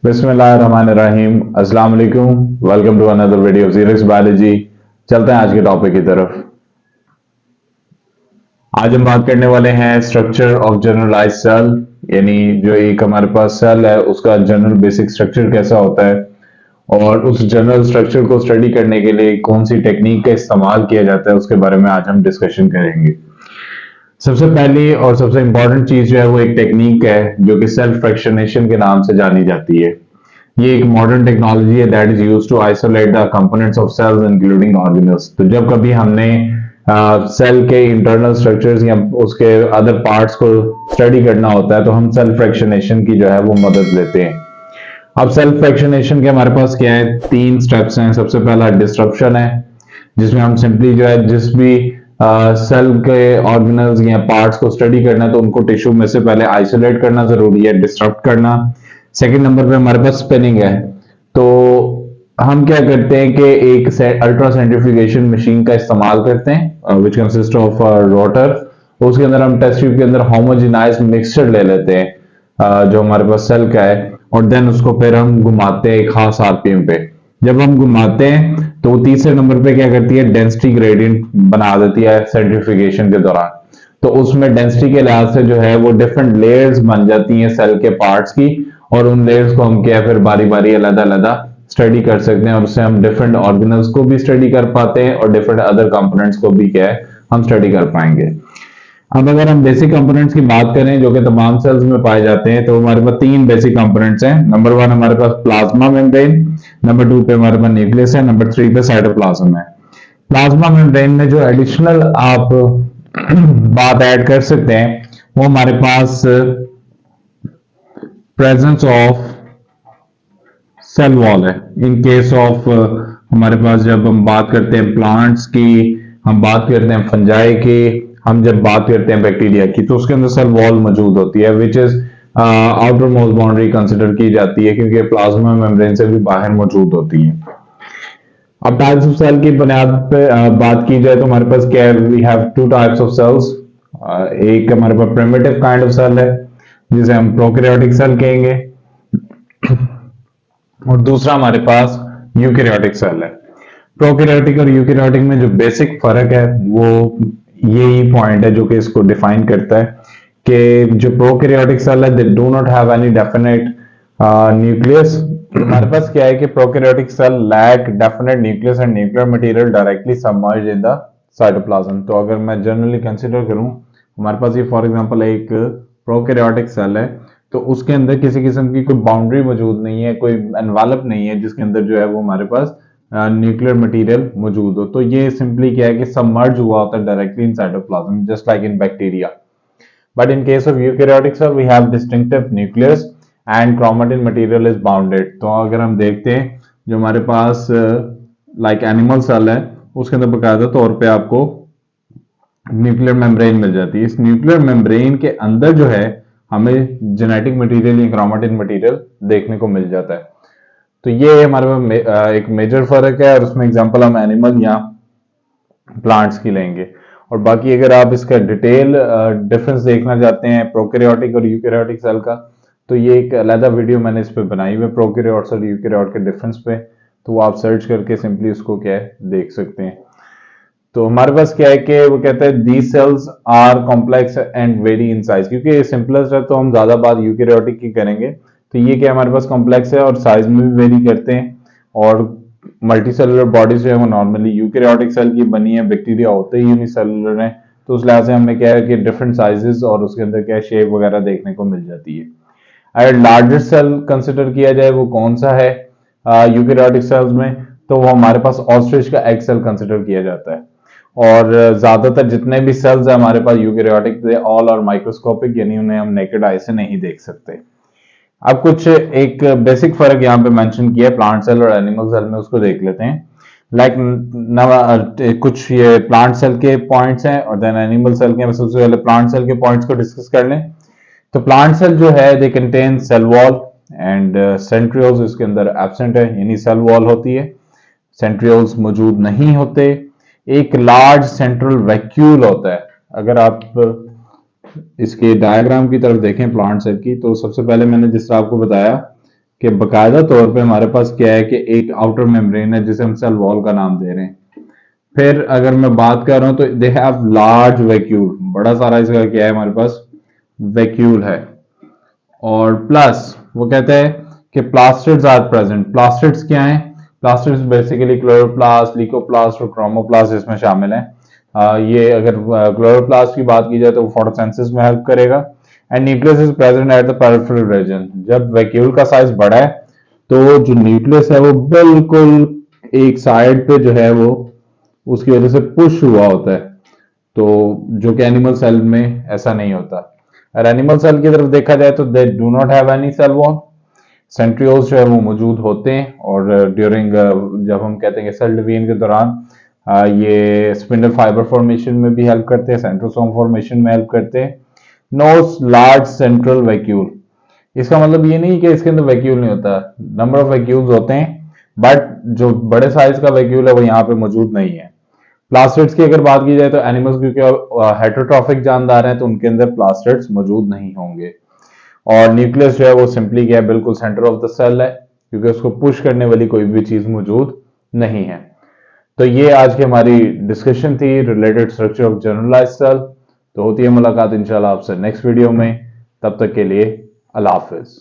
बिस्मिल्लाहिर्रहमानिर्रहीम। अस्सलाम वालेकुम। Welcome to another video of Zeerix biology. चलते हैं आज के टॉपिक की तरफ। आज हम बात करने वाले हैं स्ट्रक्चर ऑफ जनरलाइज्ड सेल, यानी जो एक हमारे पास सेल है उसका जनरल बेसिक स्ट्रक्चर कैसा होता है और उस जनरल स्ट्रक्चर को स्टडी करने के लिए कौन सी टेक्निक का इस्तेमाल किया जाता है उसके बारे में आज हम डिस्कशन करेंगे। सबसे पहली और सबसे इंपॉर्टेंट चीज जो है वो एक टेक्निक है जो कि सेल फ्रैक्शनेशन के नाम से जानी जाती है। ये एक मॉडर्न टेक्नोलॉजी है that is used to isolate the components of cells including organelles. तो जब कभी हमने सेल के इंटरनल स्ट्रक्चर्स या उसके अदर पार्ट्स को स्टडी करना होता है तो हम सेल फ्रैक्शनेशन की जो है वो मदद लेते हैं। अब सेल फ्रैक्शनेशन के हमारे पास क्या है, 3 स्टेप्स हैं। सबसे पहला डिस्ट्रप्शन है, जिसमें हम सिंपली जो है जिस भी सेल के ऑर्गेनल्स या पार्ट्स को स्टडी करना है तो उनको टिश्यू में से पहले आइसोलेट करना जरूरी है, डिस्ट्रप्ट करना। सेकंड नंबर पे हमारे पास स्पिनिंग है। तो हम क्या करते हैं कि एक अल्ट्रा सेंट्रीफ्यूगेशन मशीन का इस्तेमाल करते हैं विच कंसिस्ट ऑफ रोटर। उसके अंदर हम टेस्ट ट्यूब के अंदर होमोजेनाइज्ड मिक्सचर ले लेते हैं जो हमारे पास सेल का है, और देन उसको फिर हम घुमाते हैं एक खास आरपीएम पे। जब हम घुमाते हैं तो तीसरे नंबर पे क्या करती है, डेंसिटी ग्रेडियंट बना देती है सेंट्रीफ्यूगेशन के दौरान। तो उसमें डेंसिटी के लिहाज से जो है वो डिफरेंट लेयर्स बन जाती हैं सेल के पार्ट्स की, और उन लेयर्स को हम क्या फिर बारी बारी अलग अलग स्टडी कर सकते हैं, और उससे हम डिफरेंट ऑर्गेनल्स को भी स्टडी कर पाते हैं और डिफरेंट अदर कंपोनेंट्स को भी क्या है हम स्टडी कर पाएंगे। अब अगर हम बेसिक कंपोनेंट्स की बात करें जो कि तमाम सेल्स में पाए जाते हैं, तो हमारे पास 3 बेसिक कंपोनेंट्स हैं। नंबर 1 हमारे पास प्लाज्मा मेम्ब्रेन, नंबर 2 पे हमारे पास न्यूक्लियस है, नंबर 3 पे साइटोप्लाज्म है। प्लाज्मा मेम्ब्रेन में जो एडिशनल आप बात ऐड कर सकते हैं वो हमारे पास प्रेजेंस ऑफ सेल वॉल है। इन केस ऑफ हमारे पास जब हम बात करते हैं प्लांट्स की, हम बात करते हैं फंजाई की, हम जब बात करते हैं बैक्टीरिया की, तो उसके अंदर सेल वॉल मौजूद होती है which is outer most boundary consider की जाती है क्योंकि प्लाज्मा मेम्ब्रेन से भी बाहर मौजूद होती है। अब टाइप्स ऑफ सेल की बुनियाद पे बात की जाए तो हमारे पास क्या है, we have 2 types of cells. एक हमारे पास प्रिमिटिव काइंड ऑफ सेल है जिसे हम प्रोकैरियोटिक सेल कहेंगे, और दूसरा हमारे पास यूकैरियोटिक सेल है। प्रोकैरियोटिक और यूकैरियोटिक में जो बेसिक फर्क है वो यही पॉइंट है जो कि इसको डिफाइन करता है कि जो प्रोकैरियोटिक सेल है they do not have any definite nucleus. हमारे पास क्या है कि prokaryotic cell lack definite nucleus and nuclear material directly submerged in the cytoplasm. तो अगर मैं जनरली कंसीडर करूं, हमारे पास ये फॉर एग्जांपल एक प्रोकैरियोटिक सेल है, तो उसके अंदर किसी किस्म की कोई बाउंड्री मौजूद नहीं है, कोई एनवेलप नहीं है जिसके अंदर जो है वो हमारे पास न्यूक्लियर मटेरियल मौजूद हो। तो ये सिंपली क्या है कि सबमर्ज हुआ होता है directly in cytoplasm just like in bacteria. But in case of eukaryotic cell we have distinctive nucleus and chromatin material is bounded. तो अगर हम देखते हैं जो हमारे पास लाइक एनिमल सेल है उसके अंदर बकायदा तौर पे आपको न्यूक्लियर मेम्ब्रेन मिल जाती है। इस न्यूक्लियर मेम्ब्रेन के अंदर जो है हमें जेनेटिक मटेरियल या क्रोमेटिन मटेरियल देखने को मिल जाता है। तो ये हमारे पास एक मेजर फर्क है, और उसमें एग्जांपल हम एनिमल या प्लांट्स की लेंगे। और बाकी अगर आप इसका डिटेल डिफरेंस देखना चाहते हैं प्रोकैरियोटिक और यूकैरियोटिक सेल का, तो ये एक अलग वीडियो मैंने इस पे बनाई हुई है प्रोकैरियोट्स और यूकैरियोट के डिफरेंस पे, तो वो आप सर्च करके सिंपली उसको क्या है देख सकते हैं। तो हमारे पास क्या है कि वो कहते हैं the cells are complex and very in size, क्योंकि सिंपलेस्ट है तो हम ज्यादा बात यूकैरियोटिक की करेंगे। तो ये क्या हमारे पास कॉम्प्लेक्स है और साइज में भी वेरी करते हैं, और मल्टीसेलुलर बॉडीज जो है वो नॉर्मली यूकैरियोटिक सेल की बनी है, बैक्टीरिया होते ही यूनिसेलुलर है, तो उस लिहाज से हमें क्या है कि डिफरेंट साइजेस और उसके अंदर क्या शेप वगैरह देखने को मिल जाती है। अगर लार्जर सेल कंसिडर किया जाए वो कौन सा है यूकैरियोटिक सेल्स में, तो वो हमारे पास ऑस्ट्रिच का एग सेल कंसिडर किया जाता है। और ज्यादातर जितने भी सेल्स है हमारे पास यूकैरियोटिक दे ऑल और माइक्रोस्कोपिक, यानी उन्हें हम नेकेड आई से नहीं देख सकते। अब कुछ एक बेसिक फर्क यहाँ पे मेंशन किया है प्लांट सेल और एनिमल सेल में, उसको देख लेते हैं। कुछ ये प्लांट सेल के पॉइंट्स हैं और देन एनिमल सेल के। सबसे पहले प्लांट सेल के पॉइंट्स को डिस्कस कर लें। तो प्लांट सेल जो है they contain cell wall and centrioles इसके अंदर एब्सेंट है, यानी सेल वॉल होती है, सेंट्रियोल्स मौजूद नहीं होते। एक लार्ज सेंट्रल वैक्यूल होता है। अगर आप इसके डायग्राम की तरफ देखें प्लांट सेल की, तो सबसे पहले मैंने जिस तरह आपको बताया कि बाकायदा तौर पे हमारे पास क्या है कि एक आउटर मेम्ब्रेन है जिसे हम सेल वॉल का नाम दे रहे हैं। फिर अगर मैं बात कर रहा हूं तो दे हैव लार्ज वैक्यूल, बड़ा सारा इसका क्या है हमारे पास वैक्यूल है। और प्लस वो कहते हैं कि प्लास्टिड्स आर प्रेजेंट। प्लास्टिड्स क्या है? प्लास्टिड्स बेसिकली क्लोरोप्लास्ट, लीकोप्लास्ट और क्रोमोप्लास्ट इसमें शामिल है। ये अगर क्लोरोप्लास्ट की बात की जाए तो वो फोटोसिंथेसिस में हेल्प करेगा। And nucleus is present at the peripheral region. जब वैक्यूल का साइज बड़ा है तो जो न्यूक्लियस है वो बिल्कुल एक साइड पे जो है वो उसकी वजह से पुश हुआ होता है, तो जो कि एनिमल सेल में ऐसा नहीं होता। और एनिमल सेल की तरफ देखा जाए तो they do not have any cell wall. Centrioles जो है वो मौजूद होते हैं और ड्यूरिंग जब हम कहते हैं कि सेल डिवीजन के दौरान ये स्पिंडल फाइबर फॉर्मेशन में भी हेल्प करते हैं, सेंट्रोसोम फॉर्मेशन में हेल्प करते हैं। नो लार्ज सेंट्रल वैक्यूल, इसका मतलब ये नहीं कि इसके अंदर वैक्यूल नहीं होता, नंबर ऑफ वैक्यूल्स होते हैं, बट जो बड़े साइज का वैक्यूल है वो यहाँ पे मौजूद नहीं है। प्लास्टिड्स की अगर बात की जाए तो एनिमल्स क्योंकि हेटरोट्रॉफिक जानदार हैं तो उनके अंदर प्लास्टिड्स मौजूद नहीं होंगे। और न्यूक्लियस जो है वो सिंपली क्या है, बिल्कुल सेंटर ऑफ द सेल है, क्योंकि उसको पुश करने वाली कोई भी चीज मौजूद नहीं है। तो ये आज की हमारी डिस्कशन थी related structure of generalized cell. तो होती है मुलाकात इंशाल्लाह आपसे नेक्स्ट वीडियो में, तब तक के लिए अल्लाह हाफिज।